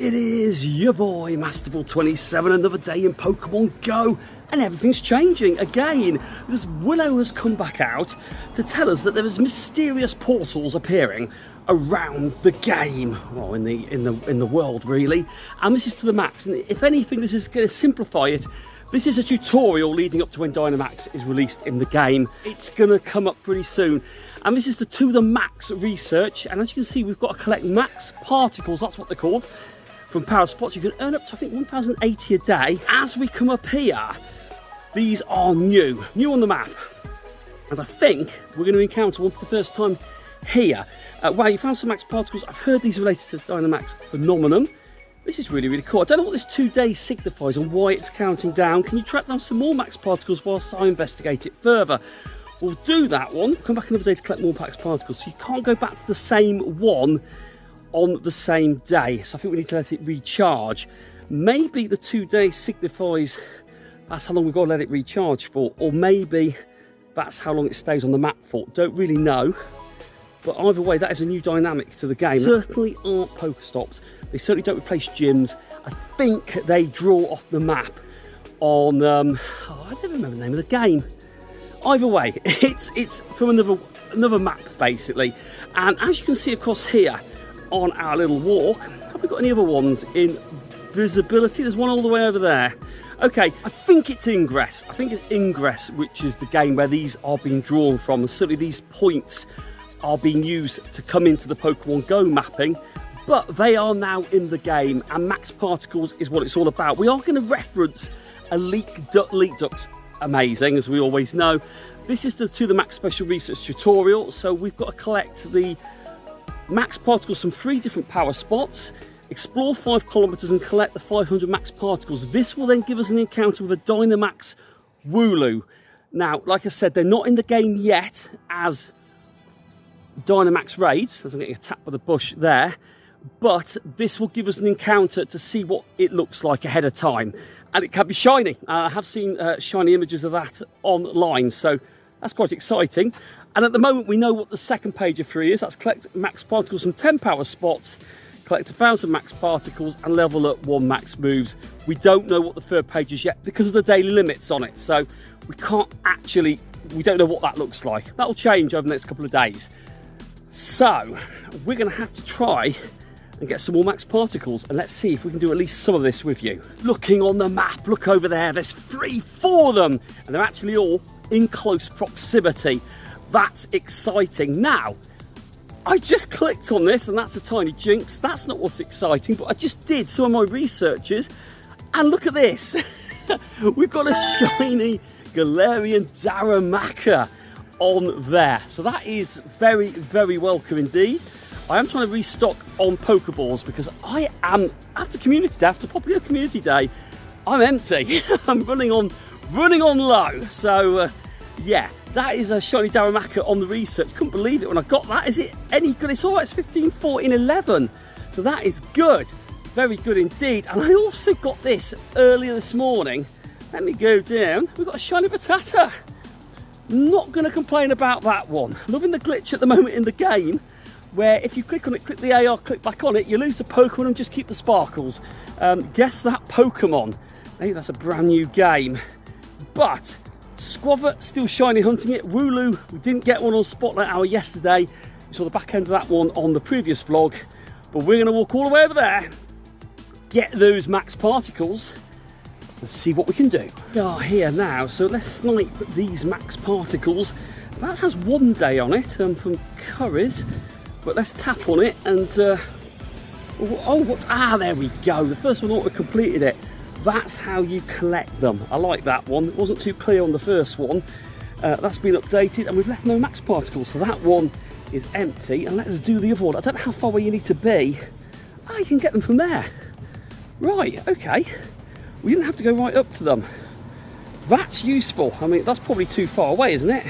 It is your boy Masterful27, another day in Pokemon GO, and everything's changing again because Willow has come back out to tell us that there is mysterious portals appearing around the game, well, in the world really, and this is to the max. And if anything, this is going to simplify it. This is a tutorial leading up to when Dynamax is released in the game. It's going to come up pretty soon. And this is the to the max research. And as you can see, we've got to collect max particles, that's what they're called, from power spots. You can earn up to, I think, 1,080 a day. As we come up here, these are new on the map. And I think we're going to encounter one for the first time here. Wow, you found some max particles. I've heard these related to Dynamax Phenomenon. This is really, really cool. I don't know what this 2 days signifies and why it's counting down. Can you track down some more max particles whilst I investigate it further? We'll do that one. Come back another day to collect more max particles. So you can't go back to the same one on the same day. So I think we need to let it recharge. Maybe the 2 days signifies that's how long we've got to let it recharge for. Or maybe that's how long it stays on the map for. Don't really know. But either way, that is a new dynamic to the game. Certainly aren't Pokestops. They certainly don't replace gyms. I think they draw off the map on, I never remember the name of the game. Either way, it's from another map, basically. And as you can see across here on our little walk, have we got any other ones in visibility? There's one all the way over there. Okay, I think it's Ingress. I think it's Ingress, which is the game where these are being drawn from. And certainly these points are being used to come into the Pokemon GO mapping. But they are now in the game, and max particles is what it's all about. We are going to reference a leak ducks, amazing, as we always know. This is the to the max special research tutorial, so we've got to collect the max particles from 3 different power spots, explore 5 kilometers and collect the 500 max particles. This will then give us an encounter with a Dynamax Wooloo. Now, like I said, they're not in the game yet as Dynamax raids, as I'm getting attacked by the bush there. But this will give us an encounter to see what it looks like ahead of time. And it can be shiny. I have seen shiny images of that online, so that's quite exciting. And at the moment, we know what the second page of 3 is. That's collect max particles from 10 power spots, collect 1,000 max particles, and level up 1 max moves. We don't know what the third page is yet because of the daily limits on it. So we don't know what that looks like. That'll change over the next couple of days. So we're going to have to try and get some more max particles, and let's see if we can do at least some of this with you. Looking on the map, look over there, there's 4 of them, and they're actually all in close proximity. That's exciting. Now, I just clicked on this, and that's a tiny jinx. That's not what's exciting, but I just did some of my researches, and look at this. We've got a shiny Galarian Dynamax on there. So that is very, very welcome indeed. I am trying to restock on Pokeballs because I am, after Popular Community Day, I'm empty. I'm running on low. So yeah, that is a shiny Dynamax on the research. Couldn't believe it when I got that. Is it any good? It's all right, it's 15, 14, 11. So that is good. Very good indeed. And I also got this earlier this morning. Let me go down. We've got a shiny Rattata. Not going to complain about that one. Loving the glitch at the moment in the game, where if you click on it, click the AR, click back on it, you lose the Pokemon and just keep the sparkles. Guess that Pokemon. Maybe that's a brand new game. But Squavor still shiny hunting it. Wooloo, we didn't get one on Spotlight Hour yesterday. You saw the back end of that one on the previous vlog. But we're going to walk all the way over there, get those max particles, and see what we can do. We are here now, so let's snipe these max particles. That has 1 day on it from Curry's. But let's tap on it and, there we go. The first one auto completed it. That's how you collect them. I like that one. It wasn't too clear on the first one. That's been updated and we've left no max particles. So that one is empty. And let's do the other one. I don't know how far away you need to be. You can get them from there. Right, okay. We didn't have to go right up to them. That's useful. I mean, that's probably too far away, isn't it?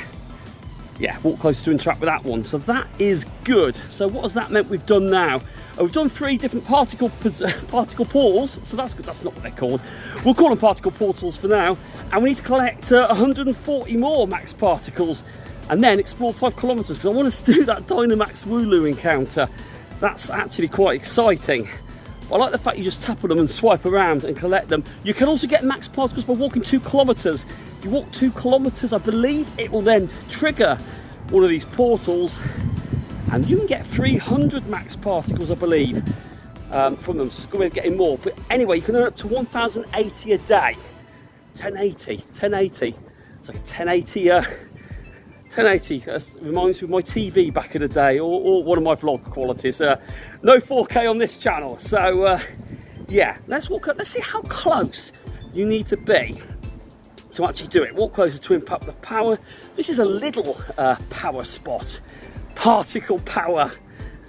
Yeah, walk close to interact with that one. So that is good. So what has that meant we've done now? We've done 3 different particle portals. So that's good. That's not what they're called. We'll call them particle portals for now. And we need to collect 140 more max particles and then explore 5 kilometers because I want to do that Dynamax Wooloo encounter. That's actually quite exciting. I like the fact you just tap on them and swipe around and collect them. You can also get max particles by walking 2 kilometers. If you walk 2 kilometers, I believe it will then trigger one of these portals, and you can get 300 max particles, I believe, from them. So it's a good way of getting more. But anyway, you can earn up to 1,080 a day. 1080. It's like a 1080. That reminds me of my TV back in the day, or one of my vlog qualities. No 4K on this channel. So yeah, let's walk up. Let's see how close you need to be to actually do it. Walk closer to impact the power. This is a little power spot, particle power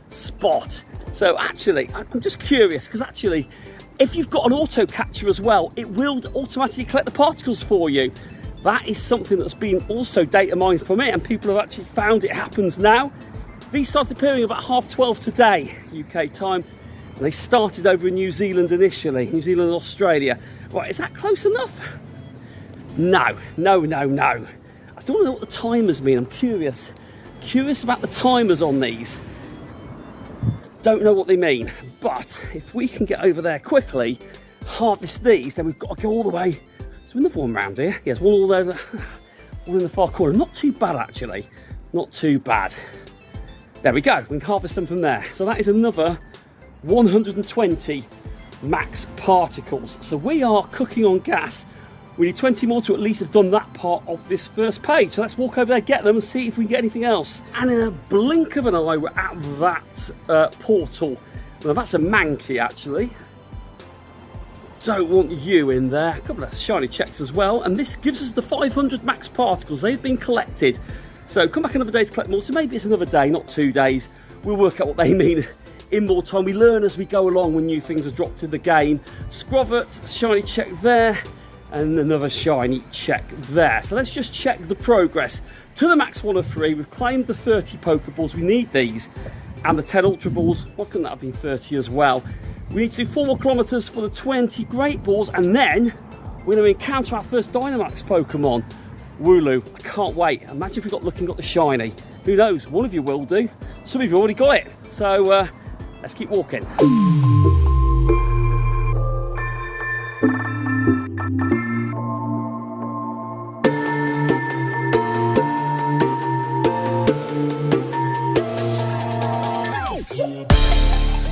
spot. So actually, I'm just curious, because actually, if you've got an auto catcher as well, it will automatically collect the particles for you. That is something that's been also data mined from it, and people have actually found it happens now. These started appearing about 12:30 today, UK time, and they started over in New Zealand initially, New Zealand and Australia. Right, is that close enough? No. I still want to know what the timers mean. I'm curious about the timers on these. Don't know what they mean, but if we can get over there quickly, harvest these, then we've got to go all the way. Is there another one around here? Yes, one all over, one in the far corner. Not too bad, actually. Not too bad. There we go. We can harvest them from there. So that is another 120 max particles. So we are cooking on gas. We need 20 more to at least have done that part of this first page. So let's walk over there, get them, and see if we can get anything else. And in a blink of an eye, we're at that portal. Well, that's a Mankey, actually. Don't want you in there. A couple of shiny checks as well. And this gives us the 500 max particles. They've been collected. So come back another day to collect more. So maybe it's another day, not 2 days. We'll work out what they mean in more time. We learn as we go along when new things are dropped in the game. Scrovert, shiny check there. And another shiny check there. So let's just check the progress to the max 1 of 3. We've claimed the 30 Pokeballs. We need these. And the 10 Ultra Balls. Why couldn't that have been 30 as well? We need to do 4 more kilometers for the 20 Great Balls. And then we're going to encounter our first Dynamax Pokemon, Wooloo. I can't wait. Imagine if we got lucky and got the shiny. Who knows? One of you will do. Some of you already got it. So let's keep walking.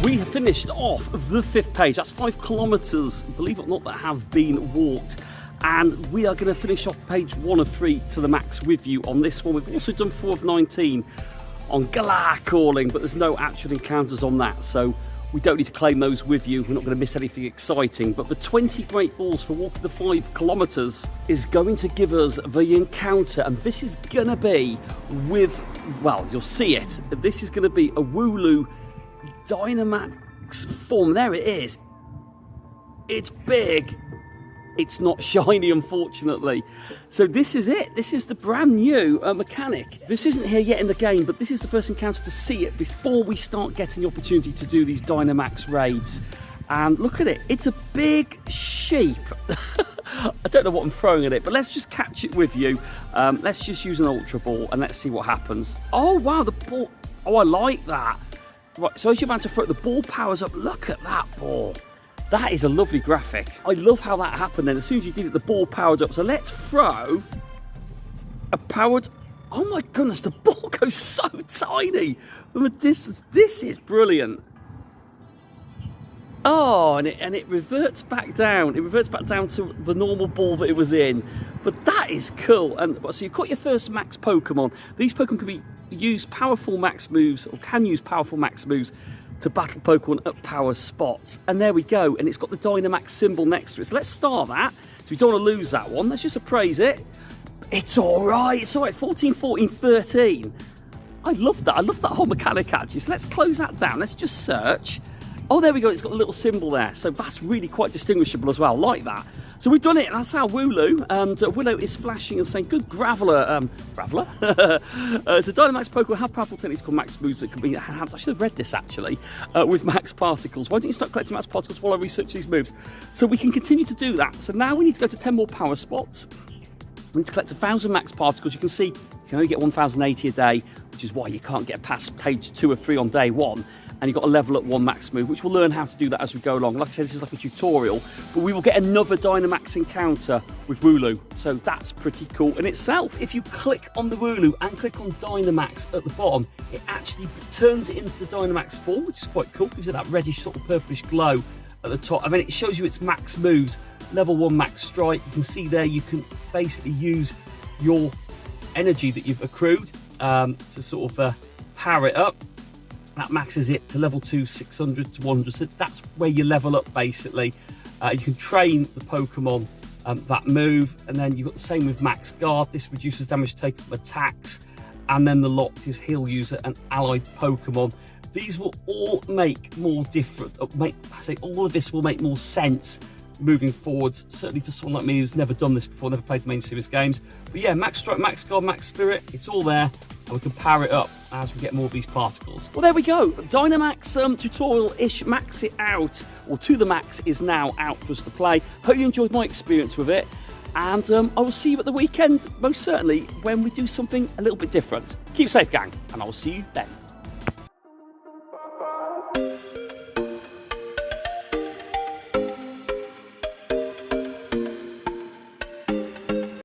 We have finished off the 5th page. That's 5 kilometers, believe it or not, that have been walked. And we are going to finish off page 1 of 3 to the max with you on this one. We've also done 4 of 19 on Galar Calling, but there's no actual encounters on that, so we don't need to claim those with you. We're not going to miss anything exciting. But the 20 Great Balls for walking the 5 kilometers is going to give us the encounter, and this is going to be with, well, you'll see it. This is going to be a Wooloo Dynamax form. There it is. It's big. It's not shiny, unfortunately. So this is it. This is the brand new mechanic. This isn't here yet in the game, but this is the first encounter to see it before we start getting the opportunity to do these Dynamax raids. And look at it. It's a big sheep. I don't know what I'm throwing at it, but let's just catch it with you. Let's just use an Ultra Ball and let's see what happens. Oh, wow, the ball. Oh, I like that. Right, so as you're about to throw it, the ball powers up. Look at that ball. That is a lovely graphic. I love how that happened then. As soon as you did it, the ball powered up. So let's throw a powered... Oh my goodness, the ball goes so tiny from a distance. This is brilliant. Oh, and it reverts back down. It reverts back down to the normal ball that it was in. But that is cool. And so you've got your first max Pokemon. These Pokemon can use powerful max moves, or can use powerful max moves to battle Pokemon at power spots. And there we go. And it's got the Dynamax symbol next to it. So let's start that. So we don't want to lose that one. Let's just appraise it. It's all right. It's all right. 14, 14, 13. I love that. I love that whole mechanic, actually. So let's close that down. Let's just search. Oh, there we go. It's got a little symbol there. So that's really quite distinguishable as well. Like that. So we've done it. That's our Wooloo. And Willow is flashing and saying, good Graveler. Graveler? So Dynamax Pokemon have powerful techniques called max moves that can be enhanced. I should have read this, actually, with max particles. Why don't you start collecting max particles while I research these moves? So we can continue to do that. So now we need to go to 10 more power spots. We need to collect 1,000 max particles. You can see you can only get 1,080 a day, which is why you can't get past page 2 or 3 on day 1. and you've got to level up one max move, which we'll learn how to do that as we go along. Like I said, this is like a tutorial, but we will get another Dynamax encounter with Wooloo, so that's pretty cool in itself. If you click on the Wooloo and click on Dynamax at the bottom, it actually turns it into the Dynamax form, which is quite cool. Gives it that reddish sort of purplish glow at the top. I mean, it shows you its max moves. Level 1 max strike. You can see there you can basically use your energy that you've accrued to sort of power it up. That maxes it to level 2, 600 to 100. So that's where you level up basically. You can train the Pokemon that move, and then you've got the same with Max Guard. This reduces damage taken from attacks, and then the locked is heal user and allied Pokemon. These will all make more different. All of this will make more sense moving forwards, certainly for someone like me who's never done this before, never played the main series games. But yeah, Max Strike, Max Guard, Max Spirit, it's all there, and we can power it up as we get more of these particles. Well, there we go. Dynamax tutorial-ish, max it out, or to the max, is now out for us to play. Hope you enjoyed my experience with it, and I will see you at the weekend, most certainly, when we do something a little bit different. Keep safe, gang, and I will see you then.